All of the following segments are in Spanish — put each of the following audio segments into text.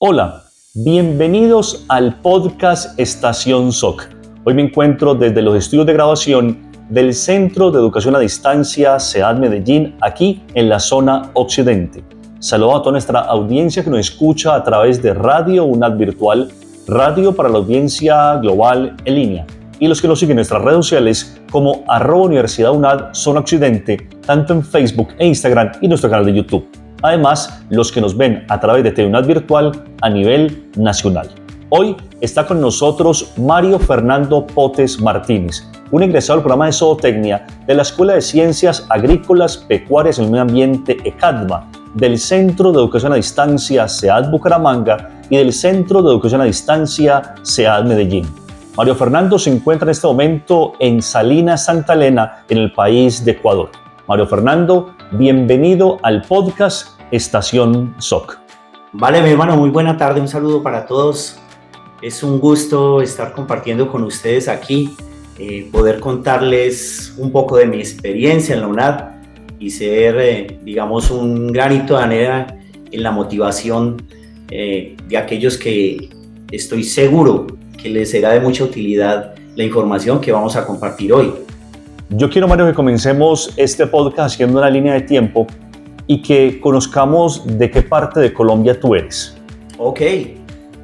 Hola, bienvenidos al podcast Estación SOC. Hoy me encuentro desde los estudios de grabación del Centro de Educación a Distancia CEAD Medellín, aquí en la zona occidente. Saludo a toda nuestra audiencia que nos escucha a través de Radio UNAD Virtual, radio para la audiencia global en línea, y los que nos siguen en nuestras redes sociales como @Universidad UNAD Zona Occidente, tanto en Facebook e Instagram y nuestro canal de YouTube. Además, los que nos ven a través de TV UNAD Virtual a nivel nacional. Hoy está con nosotros Mario Fernando Potes Martínez, un egresado del programa de Zootecnia de la Escuela de Ciencias Agrícolas, Pecuarias y el Medio Ambiente ECADMA, del Centro de Educación a Distancia CEAD Bucaramanga y del Centro de Educación a Distancia CEAD Medellín. Mario Fernando se encuentra en este momento en Salinas, Santa Elena, en el país de Ecuador. Mario Fernando, bienvenido al podcast Estación SOC. Vale, mi hermano, muy buena tarde, un saludo para todos. Es un gusto estar compartiendo con ustedes aquí, poder contarles un poco de mi experiencia en la UNAD y ser, digamos, un granito de arena en la motivación de aquellos que estoy seguro que les será de mucha utilidad la información que vamos a compartir hoy. Yo quiero, Mario, que comencemos este podcast haciendo una línea de tiempo y que conozcamos de qué parte de Colombia tú eres. Ok,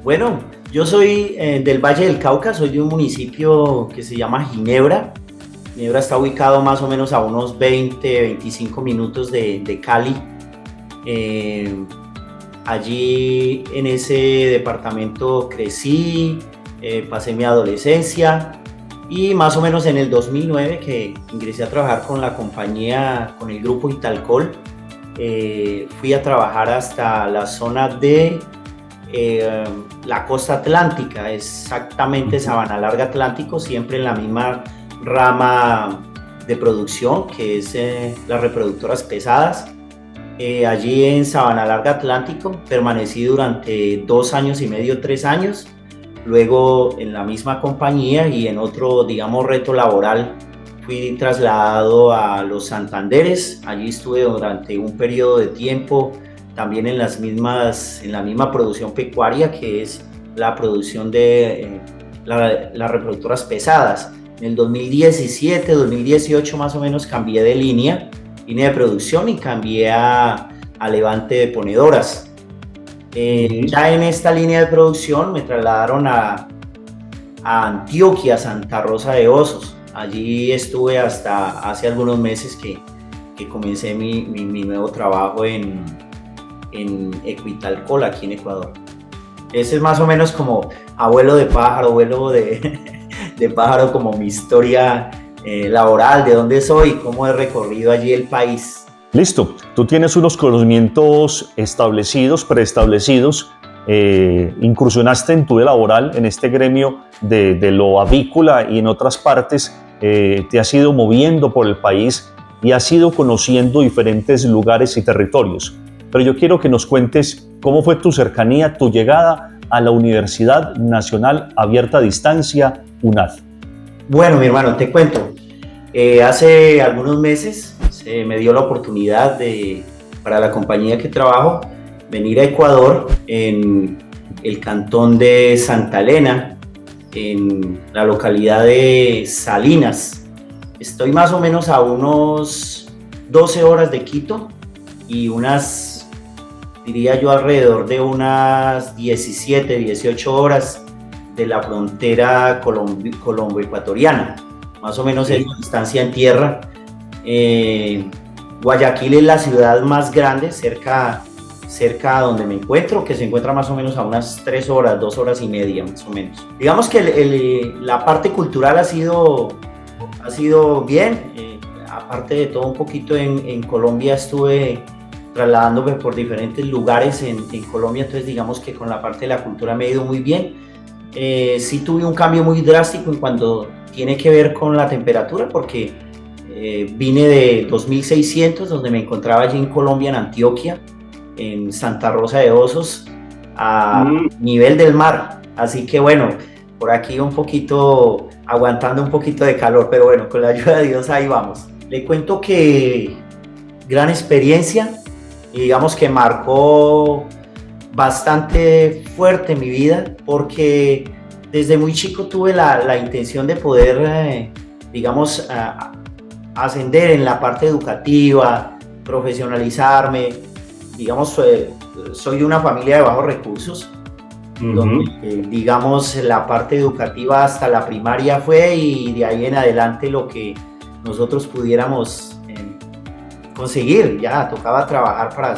bueno, yo soy del Valle del Cauca, soy de un municipio que se llama Ginebra. Ginebra está ubicado más o menos a unos 20-25 minutos de Cali. Allí en ese departamento crecí, pasé mi adolescencia y más o menos en el 2009 que ingresé a trabajar con la compañía, con el grupo Italcol, fui a trabajar hasta la zona de la costa atlántica, exactamente Sabana Larga Atlántico, siempre en la misma rama de producción que es las reproductoras pesadas. Allí en Sabana Larga Atlántico permanecí durante 2 años y medio, 3 años. Luego en la misma compañía y en otro, digamos, reto laboral fui trasladado a los Santanderes. Allí estuve durante un periodo de tiempo también en la misma producción pecuaria, que es la producción de las reproductoras pesadas. En el 2017, 2018 más o menos cambié de línea de producción y cambié a levante de ponedoras. Ya en esta línea de producción me trasladaron a Antioquia, Santa Rosa de Osos. Allí estuve hasta hace algunos meses que comencé mi nuevo trabajo en Equitalcol, aquí en Ecuador. Ese es más o menos como abuelo de pájaro, de pájaro, como mi historia laboral, de dónde soy, cómo he recorrido allí el país. Listo, tú tienes unos conocimientos preestablecidos, incursionaste en tu vida laboral en este gremio de lo avícola y en otras partes, te has ido moviendo por el país y has ido conociendo diferentes lugares y territorios. Pero yo quiero que nos cuentes cómo fue tu cercanía, tu llegada a la Universidad Nacional Abierta a Distancia, UNAD. Bueno, mi hermano, te cuento. Hace algunos meses se me dio la oportunidad para la compañía que trabajo, venir a Ecuador, en el cantón de Santa Elena, en la localidad de Salinas. Estoy más o menos a unos 12 horas de Quito y diría yo alrededor de unas 17, 18 horas de la frontera colombo-ecuatoriana. Más o menos es la distancia en tierra. Guayaquil es la ciudad más grande, cerca a donde me encuentro, que se encuentra más o menos a unas 3 horas, 2 horas y media más o menos. Digamos que la parte cultural ha sido bien. Aparte de todo un poquito en Colombia estuve trasladándome por diferentes lugares en Colombia, entonces digamos que con la parte de la cultura me ha ido muy bien. Sí tuve un cambio muy drástico en cuanto tiene que ver con la temperatura, porque vine de 2600, donde me encontraba allí en Colombia, en Antioquia, en Santa Rosa de Osos, a nivel del mar. Así que bueno, por aquí un poquito, aguantando un poquito de calor, pero bueno, con la ayuda de Dios ahí vamos. Le cuento que gran experiencia, y digamos que marcó bastante fuerte en mi vida, porque desde muy chico tuve la intención de poder, digamos, ascender en la parte educativa, profesionalizarme. Digamos, soy de una familia de bajos recursos, donde, digamos, la parte educativa hasta la primaria fue, y de ahí en adelante lo que nosotros pudiéramos conseguir, ya tocaba trabajar para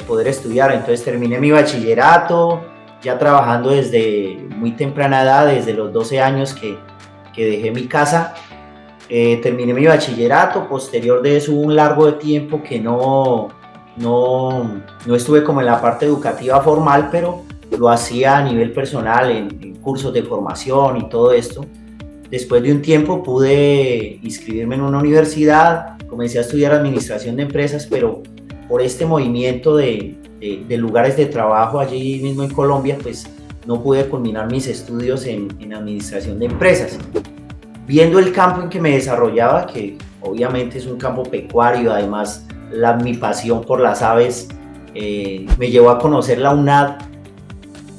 poder estudiar. Entonces terminé mi bachillerato, ya trabajando desde muy temprana edad, desde los 12 años que dejé mi casa. Terminé mi bachillerato. Posterior de eso hubo un largo de tiempo que no estuve como en la parte educativa formal, pero lo hacía a nivel personal en cursos de formación y todo esto. Después de un tiempo pude inscribirme en una universidad, comencé a estudiar administración de empresas, pero por este movimiento de lugares de trabajo allí mismo en Colombia, pues no pude culminar mis estudios en administración de empresas. Viendo el campo en que me desarrollaba, que obviamente es un campo pecuario, además mi pasión por las aves me llevó a conocer la UNAD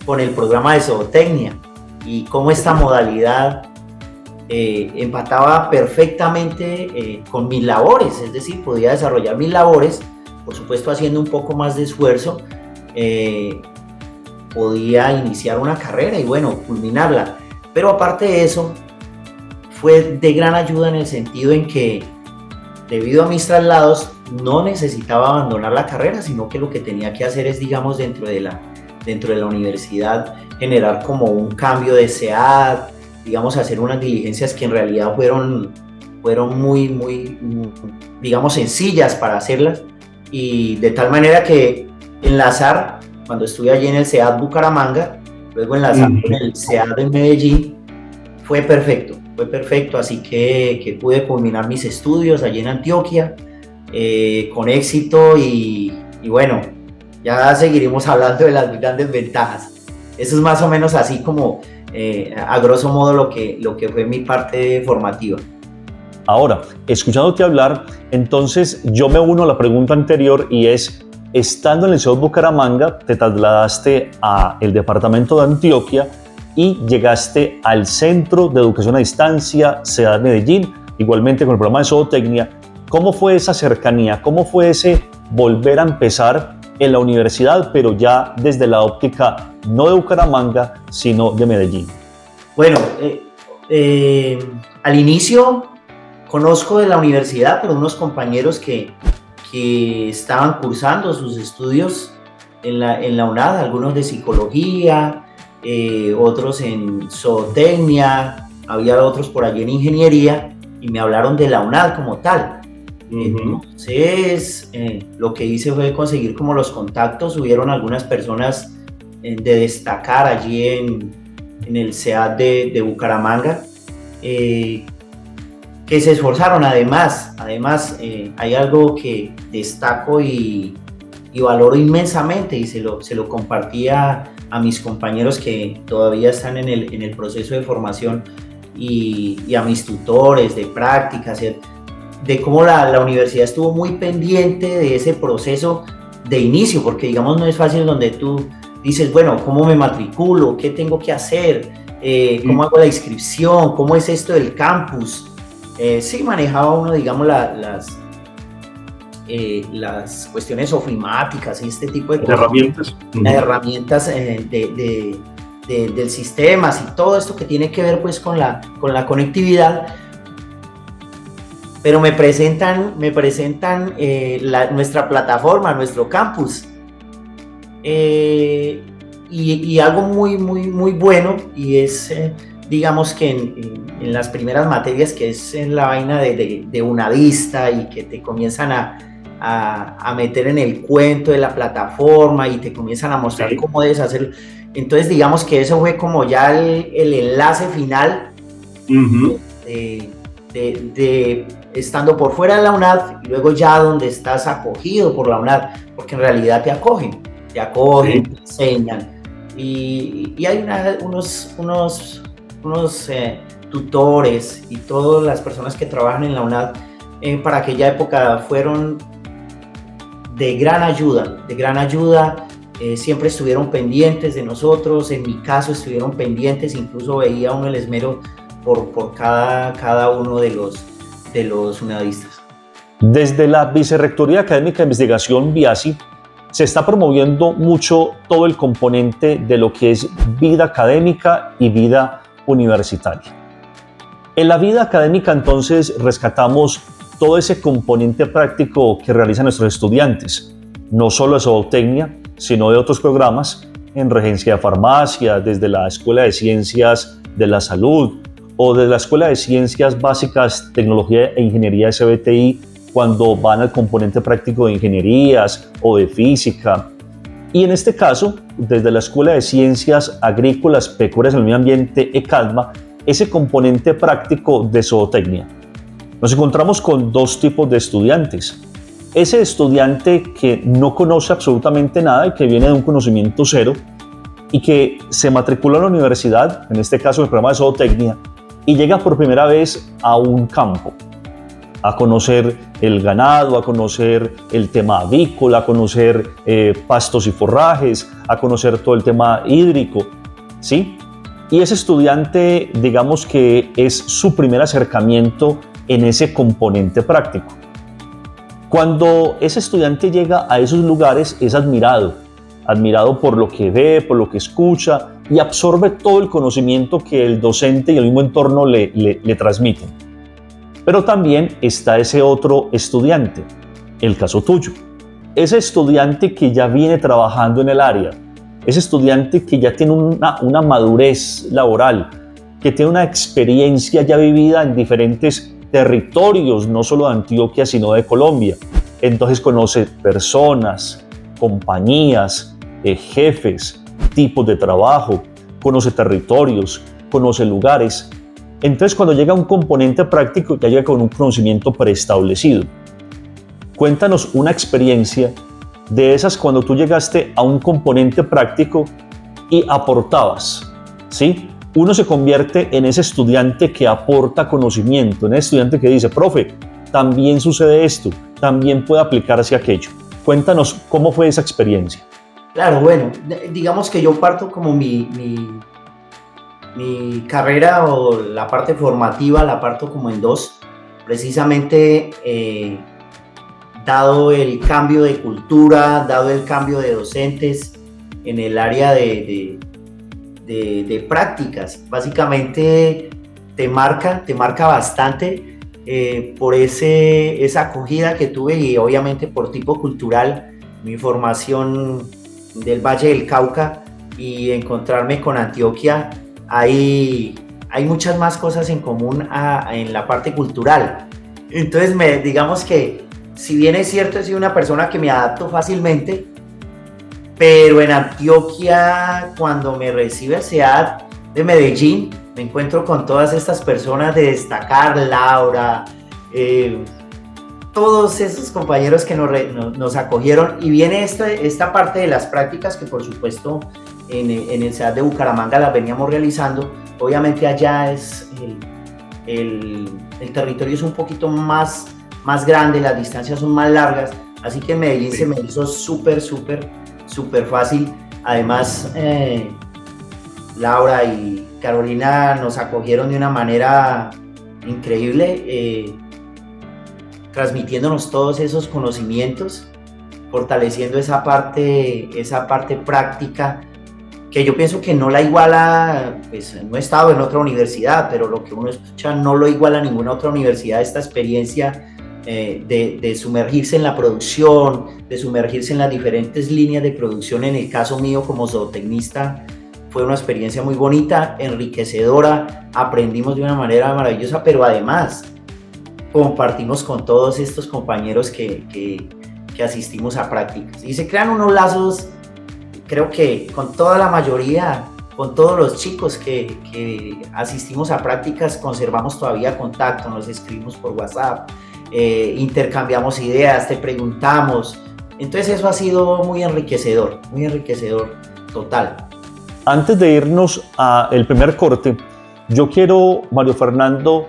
con el programa de zootecnia, y cómo esta modalidad empataba perfectamente con mis labores, es decir, podía desarrollar mis labores, por supuesto haciendo un poco más de esfuerzo, podía iniciar una carrera y bueno, culminarla. Pero aparte de eso, fue de gran ayuda en el sentido en que, debido a mis traslados, no necesitaba abandonar la carrera, sino que lo que tenía que hacer es, digamos, dentro de la universidad, generar como un cambio de SEAD, digamos, hacer unas diligencias que en realidad fueron muy, digamos, sencillas para hacerlas, y de tal manera que enlazar, cuando estuve allí en el SEAD Bucaramanga, luego enlazar con el SEAD de Medellín, fue perfecto, así que pude culminar mis estudios allí en Antioquia con éxito, y bueno, ya seguiremos hablando de las grandes ventajas. Eso es más o menos así como a grosso modo lo que fue mi parte formativa. Ahora, escuchándote hablar, entonces yo me uno a la pregunta anterior, y es, estando en el SEAD Bucaramanga, te trasladaste al departamento de Antioquia y llegaste al Centro de Educación a Distancia SEAD Medellín, igualmente con el programa de zootecnia. ¿Cómo fue esa cercanía? ¿Cómo fue ese volver a empezar en la universidad, pero ya desde la óptica no de Bucaramanga, sino de Medellín? Bueno, al inicio conozco de la universidad, pero unos compañeros que estaban cursando sus estudios en la UNAD, algunos de psicología, otros en zootecnia, había otros por allí en ingeniería, y me hablaron de la UNAD como tal. Entonces, lo que hice fue conseguir como los contactos. Hubieron algunas personas de destacar allí en el SEAD de Bucaramanga, que se esforzaron. Además, hay algo que destaco y valoro inmensamente, y se lo compartía a mis compañeros que todavía están en el proceso de formación, y a mis tutores de prácticas, de cómo la universidad estuvo muy pendiente de ese proceso de inicio, porque digamos no es fácil donde tú dices, bueno, ¿cómo me matriculo? ¿Qué tengo que hacer? ¿Cómo hago la inscripción? ¿Cómo es esto del campus? Sí, manejaba uno, digamos, las cuestiones ofimáticas y este tipo de cosas. Herramientas. Las herramientas del sistema, y todo esto que tiene que ver pues con la conectividad. Pero me presentan nuestra plataforma, nuestro campus, y algo muy bueno, y es, digamos que en las primeras materias, que es en la vaina de unadista, y que te comienzan a meter en el cuento de la plataforma, y te comienzan a mostrar cómo debes hacerlo. Entonces digamos que eso fue como ya el enlace final de estando por fuera de la UNAD, y luego ya donde estás acogido por la UNAD, porque en realidad te acogen, te enseñan, y hay unos tutores y todas las personas que trabajan en la UNAD para aquella época fueron de gran ayuda, siempre estuvieron pendientes de nosotros, en mi caso estuvieron pendientes, incluso veía uno el esmero por cada uno de los unidadistas. Desde la Vicerrectoría Académica de Investigación VIASI se está promoviendo mucho todo el componente de lo que es vida académica y vida universitaria. En la vida académica entonces rescatamos todo ese componente práctico que realizan nuestros estudiantes, no solo de zootecnia, sino de otros programas en regencia de farmacia, desde la Escuela de Ciencias de la Salud o de la Escuela de Ciencias Básicas, Tecnología e Ingeniería SBTI, cuando van al componente práctico de ingenierías o de física. Y en este caso, desde la Escuela de Ciencias Agrícolas, Pecuarias y el Medio Ambiente, ECADMA, ese componente práctico de zootecnia. Nos encontramos con dos tipos de estudiantes. Ese estudiante que no conoce absolutamente nada y que viene de un conocimiento cero y que se matricula en la universidad, en este caso en el programa de zootecnia, y llega por primera vez a un campo, a conocer el ganado, a conocer el tema avícola, a conocer pastos y forrajes, a conocer todo el tema hídrico, ¿sí? Y ese estudiante, digamos que es su primer acercamiento en ese componente práctico. Cuando ese estudiante llega a esos lugares es admirado por lo que ve, por lo que escucha y absorbe todo el conocimiento que el docente y el mismo entorno le transmiten. Pero también está ese otro estudiante, el caso tuyo. Ese estudiante que ya viene trabajando en el área, ese estudiante que ya tiene una madurez laboral, que tiene una experiencia ya vivida en diferentes territorios, no solo de Antioquia, sino de Colombia. Entonces conoce personas, compañías, jefes, tipos de trabajo, conoce territorios, conoce lugares. Entonces cuando llega un componente práctico, ya llega con un conocimiento preestablecido. Cuéntanos una experiencia de esas cuando tú llegaste a un componente práctico y aportabas, ¿sí? Uno se convierte en ese estudiante que aporta conocimiento, en ese estudiante que dice, profe, también sucede esto, también puede aplicarse aquello. Cuéntanos cómo fue esa experiencia. Claro, bueno, digamos que yo parto como mi carrera o la parte formativa, la parto como en dos, precisamente dado el cambio de cultura, dado el cambio de docentes en el área de prácticas. Básicamente te marca bastante por esa acogida que tuve y obviamente por tipo cultural, mi formación del Valle del Cauca y encontrarme con Antioquia, hay muchas más cosas en común en la parte cultural. Entonces digamos que si bien es cierto, he sido una persona que me adapto fácilmente, pero en Antioquia, cuando me recibe el SEAD de Medellín, me encuentro con todas estas personas de destacar, Laura, todos esos compañeros que nos acogieron, y viene esta parte de las prácticas que por supuesto en el SEAD de Bucaramanga las veníamos realizando. Obviamente allá es el territorio es un poquito más grande, las distancias son más largas, así que en Medellín se me hizo súper fácil. Además, Laura y Carolina nos acogieron de una manera increíble, transmitiéndonos todos esos conocimientos, fortaleciendo esa parte práctica, que yo pienso que no la iguala, pues no he estado en otra universidad, pero lo que uno escucha no lo iguala ninguna otra universidad, esta experiencia de sumergirse en la producción, de sumergirse en las diferentes líneas de producción. En el caso mío como zootecnista fue una experiencia muy bonita, enriquecedora, aprendimos de una manera maravillosa, pero además compartimos con todos estos compañeros que asistimos a prácticas y se crean unos lazos, creo que con toda la mayoría, con todos los chicos que asistimos a prácticas, conservamos todavía contacto, nos escribimos por WhatsApp, intercambiamos ideas, te preguntamos. Entonces eso ha sido muy enriquecedor total. Antes de irnos al primer corte, yo quiero, Mario Fernando,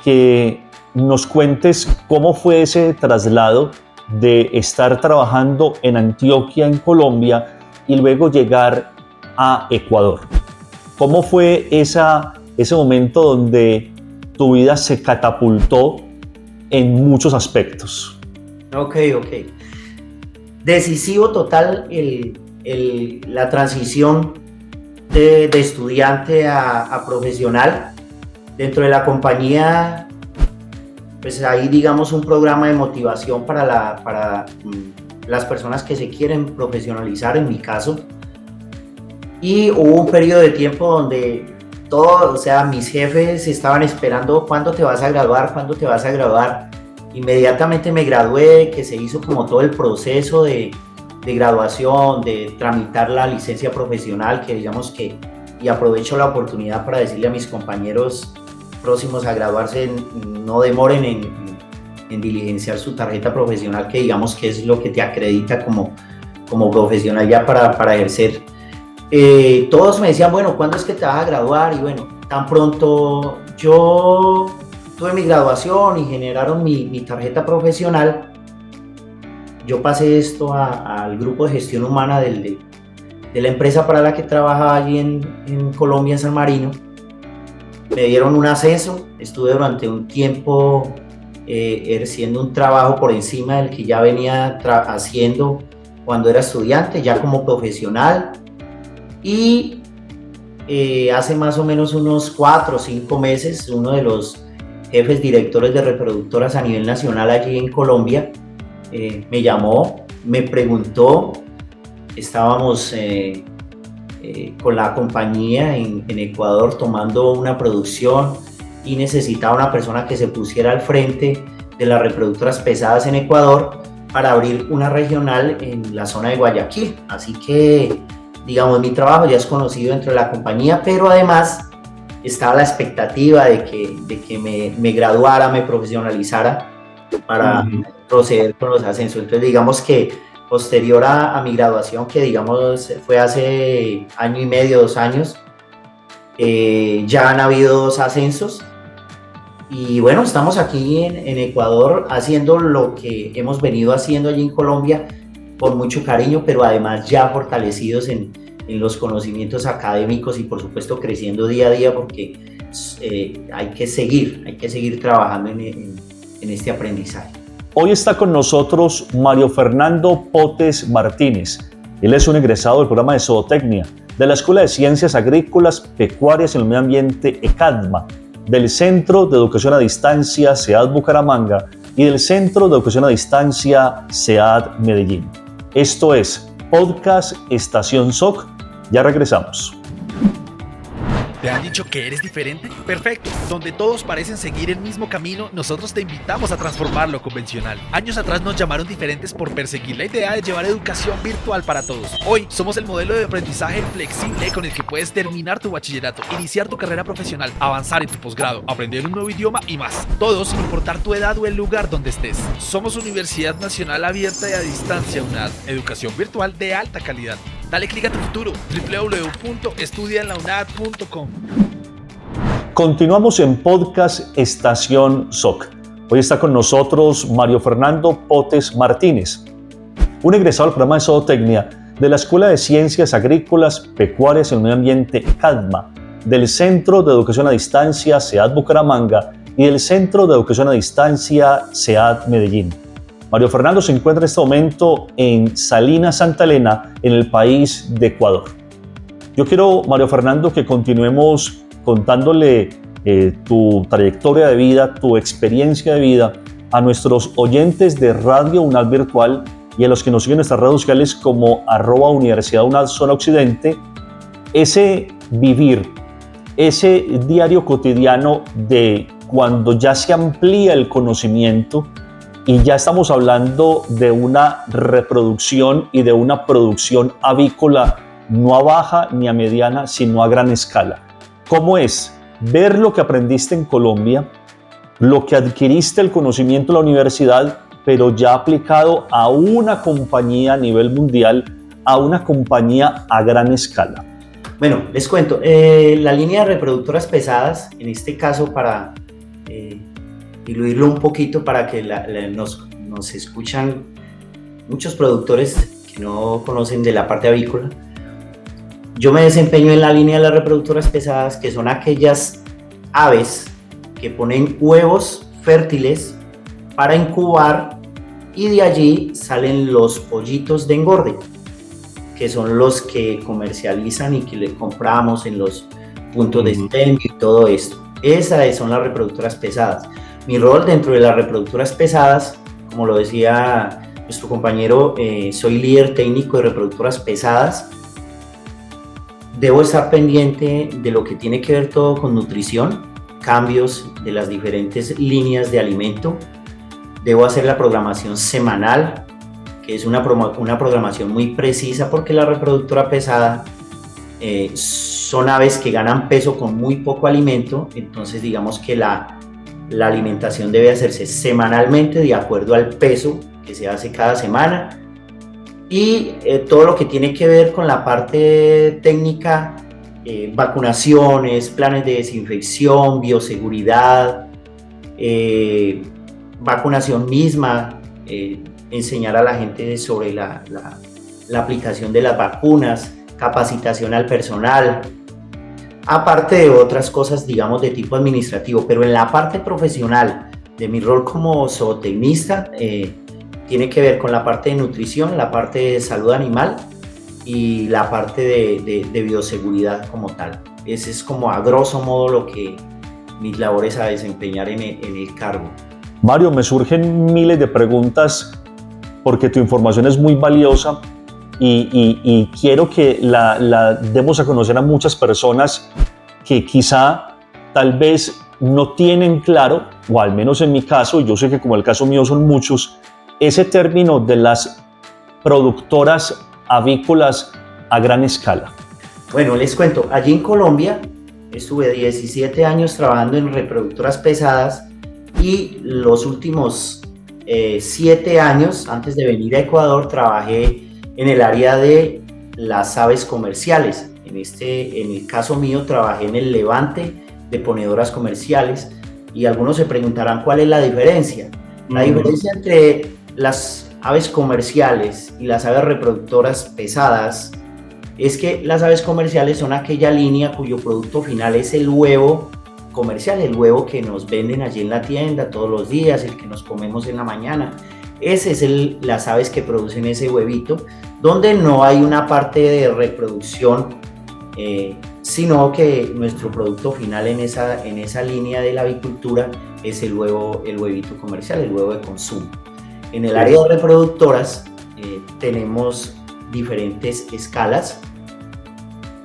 que nos cuentes cómo fue ese traslado de estar trabajando en Antioquia, en Colombia, y luego llegar a Ecuador. ¿Cómo fue ese momento donde tu vida se catapultó en muchos aspectos? Ok. Decisivo total la transición de estudiante a profesional. Dentro de la compañía, pues hay, digamos, un programa de motivación para las personas que se quieren profesionalizar, en mi caso. Y hubo un periodo de tiempo donde mis jefes estaban esperando cuándo te vas a graduar. Inmediatamente me gradué, que se hizo como todo el proceso de graduación, de tramitar la licencia profesional, que digamos que, y aprovecho la oportunidad para decirle a mis compañeros próximos a graduarse, no demoren en diligenciar su tarjeta profesional, que digamos que es lo que te acredita como profesional ya para ejercer. Todos me decían, bueno, ¿cuándo es que te vas a graduar? Y bueno, tan pronto yo tuve mi graduación y generaron mi tarjeta profesional, yo pasé esto al grupo de gestión humana de la empresa para la que trabajaba allí en Colombia, en San Marino. Me dieron un ascenso, estuve durante un tiempo ejerciendo un trabajo por encima del que ya venía haciendo cuando era estudiante, ya como profesional. Y hace más o menos unos 4 o 5 meses, uno de los jefes directores de reproductoras a nivel nacional allí en Colombia me llamó, me preguntó, estábamos con la compañía en Ecuador tomando una producción y necesitaba una persona que se pusiera al frente de las reproductoras pesadas en Ecuador para abrir una regional en la zona de Guayaquil. Así que, digamos, mi trabajo ya es conocido dentro de la compañía, pero además estaba la expectativa de que me graduara, me profesionalizara para proceder con los ascensos. Entonces, digamos que posterior a mi graduación, que digamos fue hace 1 año y medio, 2 años, ya han habido 2 ascensos. Y bueno, estamos aquí en Ecuador haciendo lo que hemos venido haciendo allí en Colombia con mucho cariño, pero además ya fortalecidos en los conocimientos académicos y por supuesto creciendo día a día, porque hay que seguir trabajando en este aprendizaje. Hoy está con nosotros Mario Fernando Potes Martínez. Él es un egresado del programa de Zootecnia de la Escuela de Ciencias Agrícolas, Pecuarias y el Medio Ambiente ECADMA, del Centro de Educación a Distancia SEAD Bucaramanga y del Centro de Educación a Distancia SEAD Medellín. Esto es Podcast Estación SOC. Ya regresamos. ¿Te han dicho que eres diferente? Perfecto. Donde todos parecen seguir el mismo camino, nosotros te invitamos a transformar lo convencional. Años atrás nos llamaron diferentes por perseguir la idea de llevar educación virtual para todos. Hoy somos el modelo de aprendizaje flexible con el que puedes terminar tu bachillerato, iniciar tu carrera profesional, avanzar en tu posgrado, aprender un nuevo idioma y más. Todo sin importar tu edad o el lugar donde estés. Somos Universidad Nacional Abierta y a Distancia UNAD. Educación virtual de alta calidad. Dale clic a tu futuro, www.estudiaenlaunad.com. Continuamos en Podcast Estación SOC. Hoy está con nosotros Mario Fernando Potes Martínez, un egresado del programa de Zootecnia de la Escuela de Ciencias Agrícolas, Pecuarias y el Medio Ambiente ECADMA, del Centro de Educación a Distancia SEAD Bucaramanga y del Centro de Educación a Distancia SEAD Medellín. Mario Fernando se encuentra en este momento en Salinas, Santa Elena, en el país de Ecuador. Yo quiero, Mario Fernando, que continuemos contándole tu trayectoria de vida, tu experiencia de vida a nuestros oyentes de Radio UNAD Virtual y a los que nos siguen en nuestras redes sociales como @Universidad UNAD Zona Occidente, ese vivir, ese diario cotidiano de cuando ya se amplía el conocimiento y ya estamos hablando de una reproducción y de una producción avícola no a baja ni a mediana, sino a gran escala. ¿Cómo es ver lo que aprendiste en Colombia, lo que adquiriste el conocimiento en la universidad, pero ya aplicado a una compañía a nivel mundial, a una compañía a gran escala? Bueno, les cuento, la línea de reproductoras pesadas, en este caso para diluirlo un poquito para que nos escuchan muchos productores que no conocen de la parte avícola, yo me desempeño en la línea de las reproductoras pesadas, que son aquellas aves que ponen huevos fértiles para incubar y de allí salen los pollitos de engorde, que son los que comercializan y que le compramos en los puntos de expendio y todo esto. Esas son las reproductoras pesadas. Mi rol dentro de las reproductoras pesadas, como lo decía nuestro compañero, soy líder técnico de reproductoras pesadas. Debo estar pendiente de lo que tiene que ver todo con nutrición, cambios de las diferentes líneas de alimento. Debo hacer la programación semanal, que es una programación muy precisa, porque la reproductora pesada son aves que ganan peso con muy poco alimento. Entonces digamos que la alimentación debe hacerse semanalmente de acuerdo al peso que se hace cada semana. Y todo lo que tiene que ver con la parte técnica, vacunaciones, planes de desinfección, bioseguridad, vacunación misma, enseñar a la gente sobre la aplicación de las vacunas, capacitación al personal, aparte de otras cosas, digamos, de tipo administrativo. Pero en la parte profesional de mi rol como zootecnista, tiene que ver con la parte de nutrición, la parte de salud animal y la parte de bioseguridad como tal. Ese es como a grosso modo lo que mis labores a desempeñar en el cargo. Mario, me surgen miles de preguntas porque tu información es muy valiosa y quiero que la demos a conocer a muchas personas que quizá tal vez no tienen claro, o al menos en mi caso, y yo sé que como el caso mío son muchos, ese término de las productoras avícolas a gran escala. Bueno, les cuento, allí en Colombia estuve 17 años trabajando en reproductoras pesadas y los últimos 7 años, antes de venir a Ecuador, trabajé en el área de las aves comerciales. En el caso mío, trabajé en el levante de ponedoras comerciales y algunos se preguntarán cuál es la diferencia. La diferencia entre las aves comerciales y las aves reproductoras pesadas es que las aves comerciales son aquella línea cuyo producto final es el huevo comercial, el huevo que nos venden allí en la tienda todos los días, el que nos comemos en la mañana. Ese es las aves que producen ese huevito, donde no hay una parte de reproducción, sino que nuestro producto final en esa línea de la avicultura es el huevito comercial, el huevo de consumo. En el área de reproductoras tenemos diferentes escalas.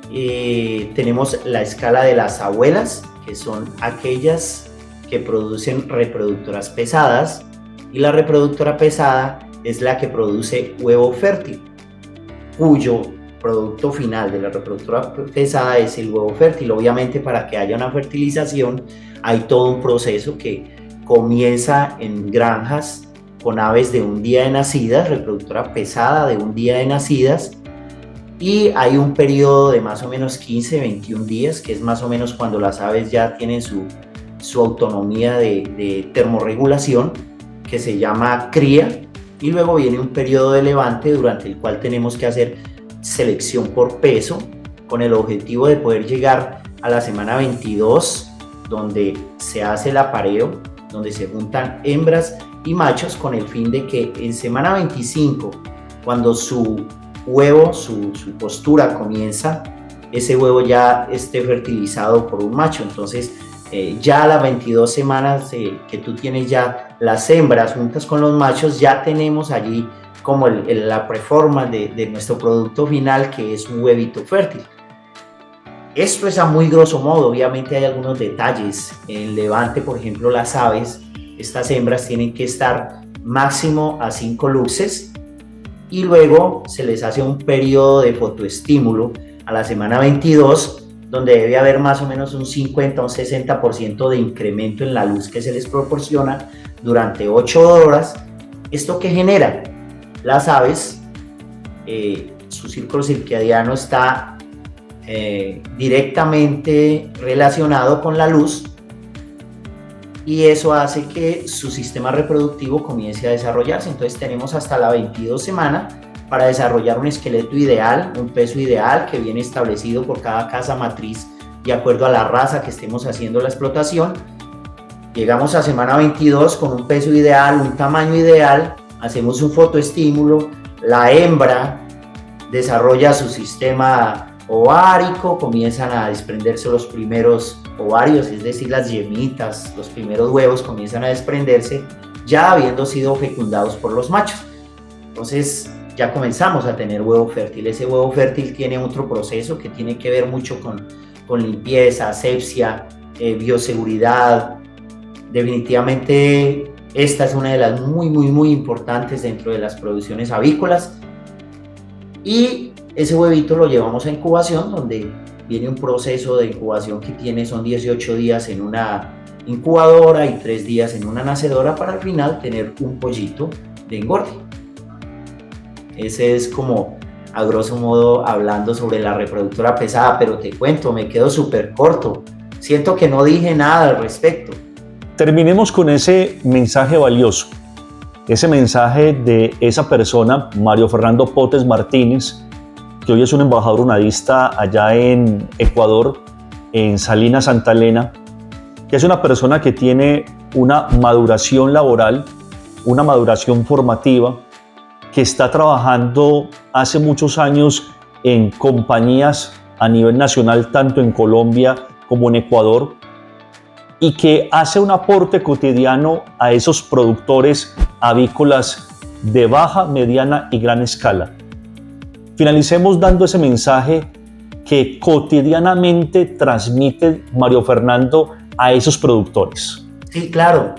Tenemos la escala de las abuelas, que son aquellas que producen reproductoras pesadas, y la reproductora pesada es la que produce huevo fértil, cuyo producto final de la reproductora pesada es el huevo fértil. Obviamente, para que haya una fertilización hay todo un proceso que comienza en granjas con aves de un día de nacidas, reproductora pesada de un día de nacidas, y hay un periodo de más o menos 15-21 días, que es más o menos cuando las aves ya tienen su autonomía de termorregulación, que se llama cría, y luego viene un periodo de levante durante el cual tenemos que hacer selección por peso, con el objetivo de poder llegar a la semana 22, donde se hace el apareo, donde se juntan hembras y machos, con el fin de que en semana 25, cuando su huevo, su postura comienza, ese huevo ya esté fertilizado por un macho. Entonces ya a las 22 semanas que tú tienes ya las hembras juntas con los machos, ya tenemos allí como la preforma de nuestro producto final, que es un huevito fértil. Esto es a muy grosso modo. Obviamente hay algunos detalles. En levante, por ejemplo, las aves, estas hembras tienen que estar máximo a 5 luxes, y luego se les hace un periodo de fotoestímulo a la semana 22, donde debe haber más o menos un 50 o un 60% de incremento en la luz que se les proporciona durante 8 horas. ¿Esto qué genera? Las aves, su círculo circadiano está directamente relacionado con la luz, y eso hace que su sistema reproductivo comience a desarrollarse. Entonces tenemos hasta la 22 semana para desarrollar un esqueleto ideal, un peso ideal que viene establecido por cada casa matriz de acuerdo a la raza que estemos haciendo la explotación. Llegamos a semana 22 con un peso ideal, un tamaño ideal, hacemos un fotoestímulo, la hembra desarrolla su sistema ovárico, comienzan a desprenderse los primeros ovarios, es decir, las yemitas, los primeros huevos comienzan a desprenderse, ya habiendo sido fecundados por los machos. Entonces ya comenzamos a tener huevo fértil. Ese huevo fértil tiene otro proceso que tiene que ver mucho con limpieza, asepsia, bioseguridad. Definitivamente esta es una de las muy importantes dentro de las producciones avícolas. Y ese huevito lo llevamos a incubación, donde viene un proceso de incubación que son 18 días en una incubadora y 3 días en una nacedora para al final tener un pollito de engorde. Ese es como, a grosso modo, hablando sobre la reproductora pesada, pero te cuento, me quedo súper corto. Siento que no dije nada al respecto. Terminemos con ese mensaje valioso, ese mensaje de esa persona, Mario Fernando Potes Martínez, que hoy es un embajador unadista allá en Ecuador, en Salinas, Santa Elena, que es una persona que tiene una maduración laboral, una maduración formativa, que está trabajando hace muchos años en compañías a nivel nacional, tanto en Colombia como en Ecuador, y que hace un aporte cotidiano a esos productores avícolas de baja, mediana y gran escala. Finalicemos dando ese mensaje que cotidianamente transmite Mario Fernando a esos productores. Sí, claro.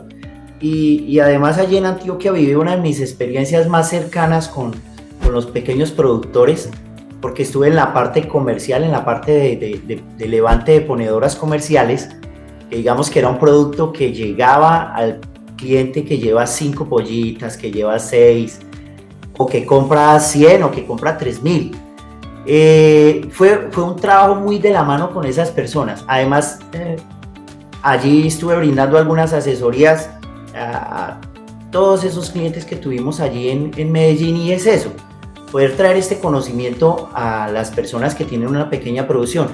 Y además allí en Antioquia viví una de mis experiencias más cercanas con los pequeños productores, porque estuve en la parte comercial, en la parte de levante de ponedoras comerciales, que digamos que era un producto que llegaba al cliente que lleva 5 pollitas, que lleva 6, o que compra 100 o que compra 3,000. Fue un trabajo muy de la mano con esas personas. Además, allí estuve brindando algunas asesorías a todos esos clientes que tuvimos allí en Medellín, y es eso, poder traer este conocimiento a las personas que tienen una pequeña producción.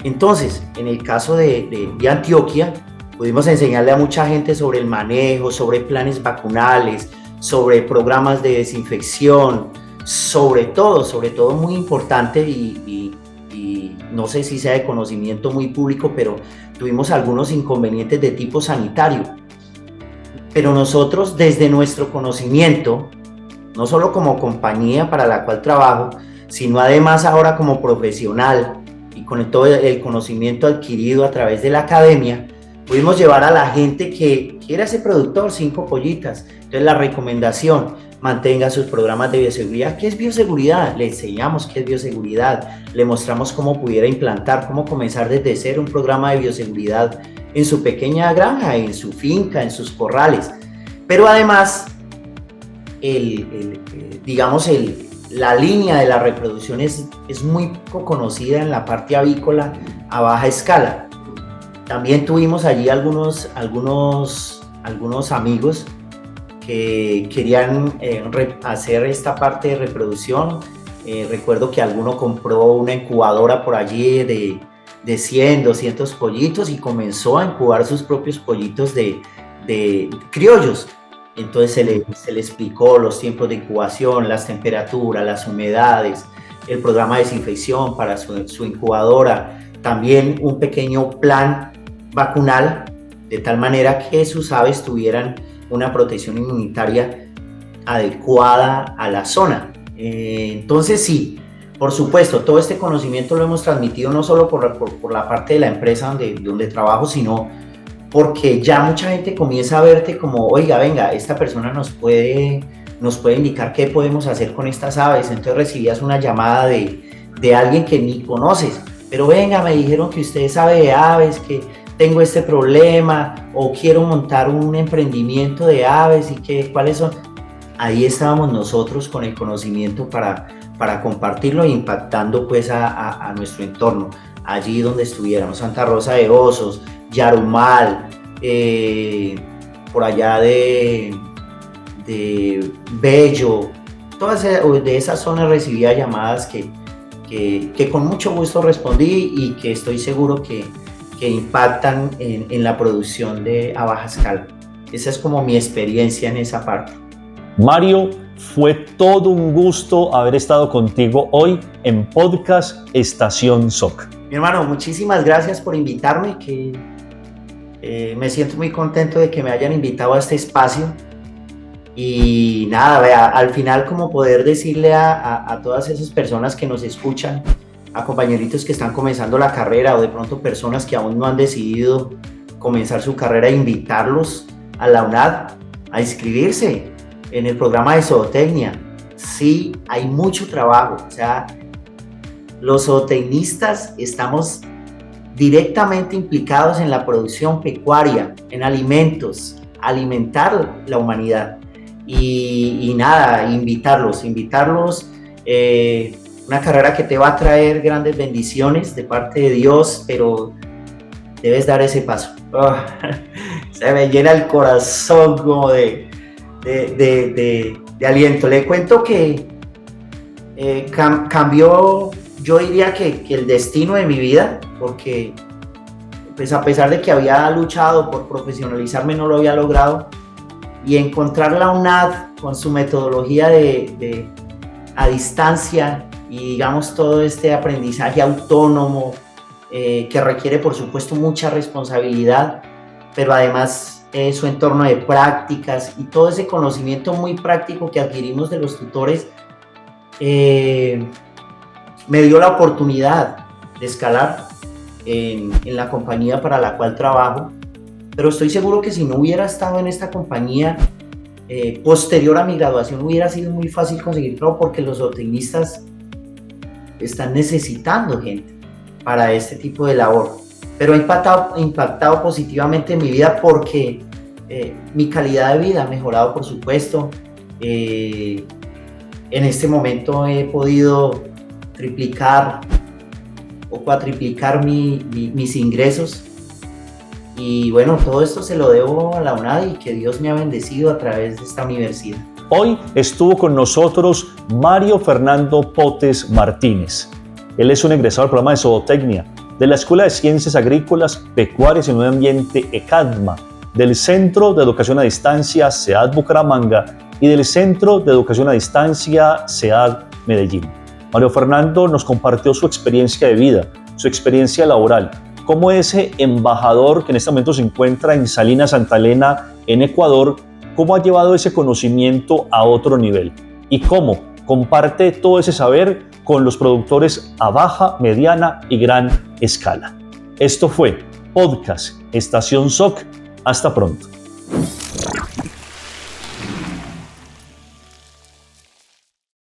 Entonces, en el caso de Antioquia, pudimos enseñarle a mucha gente sobre el manejo, sobre planes vacunales, sobre programas de desinfección, sobre todo muy importante y no sé si sea de conocimiento muy público, pero tuvimos algunos inconvenientes de tipo sanitario. Pero nosotros, desde nuestro conocimiento, no solo como compañía para la cual trabajo, sino además ahora como profesional y con todo el conocimiento adquirido a través de la academia, pudimos llevar a la gente que quiera ese productor 5 pollitas. Entonces la recomendación, mantenga sus programas de bioseguridad. ¿Qué es bioseguridad? Le enseñamos qué es bioseguridad, le mostramos cómo pudiera implantar, cómo comenzar desde cero un programa de bioseguridad en su pequeña granja, en su finca, en sus corrales. Pero además, la línea de la reproducción es muy poco conocida en la parte avícola a baja escala. También tuvimos allí algunos amigos que querían hacer esta parte de reproducción. Recuerdo que alguno compró una incubadora por allí de 100, 200 pollitos y comenzó a incubar sus propios pollitos de criollos. Entonces se le explicó los tiempos de incubación, las temperaturas, las humedades, el programa de desinfección para su incubadora, también un pequeño plan vacunal, de tal manera que sus aves tuvieran una protección inmunitaria adecuada a la zona. Entonces sí, por supuesto, todo este conocimiento lo hemos transmitido no solo por la parte de la empresa donde trabajo, sino porque ya mucha gente comienza a verte como, oiga, venga, esta persona nos puede indicar qué podemos hacer con estas aves. Entonces recibías una llamada de alguien que ni conoces, pero venga, me dijeron que usted sabe de aves, que tengo este problema, o quiero montar un emprendimiento de aves y cuáles son. Ahí estábamos nosotros con el conocimiento para compartirlo e impactando pues a nuestro entorno, allí donde estuviéramos, Santa Rosa de Osos, Yarumal, por allá de Bello, de esas zonas recibía llamadas que con mucho gusto respondí y que estoy seguro que impactan en la producción a baja escala. Esa es como mi experiencia en esa parte. Mario, fue todo un gusto haber estado contigo hoy en Podcast Estación SOC. Mi hermano, muchísimas gracias por invitarme, me siento muy contento de que me hayan invitado a este espacio. Y nada, vea, al final como poder decirle a todas esas personas que nos escuchan, a compañeritos que están comenzando la carrera o de pronto personas que aún no han decidido comenzar su carrera, invitarlos a la UNAD a inscribirse en el programa de zootecnia. Sí, hay mucho trabajo, o sea, los zootecnistas estamos directamente implicados en la producción pecuaria, en alimentos, alimentar la humanidad. Y nada, invitarlos, una carrera que te va a traer grandes bendiciones de parte de Dios, pero debes dar ese paso. Se me llena el corazón como de aliento. Le cuento que cambió, yo diría que el destino de mi vida, porque pues a pesar de que había luchado por profesionalizarme, no lo había logrado. Y encontrar la UNAD con su metodología a distancia y digamos todo este aprendizaje autónomo que requiere por supuesto mucha responsabilidad, pero además su entorno de prácticas y todo ese conocimiento muy práctico que adquirimos de los tutores me dio la oportunidad de escalar en la compañía para la cual trabajo. Pero estoy seguro que si no hubiera estado en esta compañía, posterior a mi graduación, hubiera sido muy fácil conseguir trabajo, porque los zootecnistas están necesitando gente para este tipo de labor. Pero ha impactado positivamente en mi vida porque mi calidad de vida ha mejorado, por supuesto. En este momento he podido triplicar o cuatriplicar mis ingresos. Y bueno, todo esto se lo debo a la UNAD y que Dios me ha bendecido a través de esta universidad. Hoy estuvo con nosotros Mario Fernando Potes Martínez. Él es un egresado del programa de zootecnia de la Escuela de Ciencias Agrícolas, Pecuarias y Medio Ambiente ECADMA, del Centro de Educación a Distancia SEAD Bucaramanga y del Centro de Educación a Distancia SEAD Medellín. Mario Fernando nos compartió su experiencia de vida, su experiencia laboral, como ese embajador que en este momento se encuentra en Salinas, Santa Elena, en Ecuador, cómo ha llevado ese conocimiento a otro nivel y cómo comparte todo ese saber con los productores a baja, mediana y gran escala. Esto fue Podcast Estación SOC. Hasta pronto.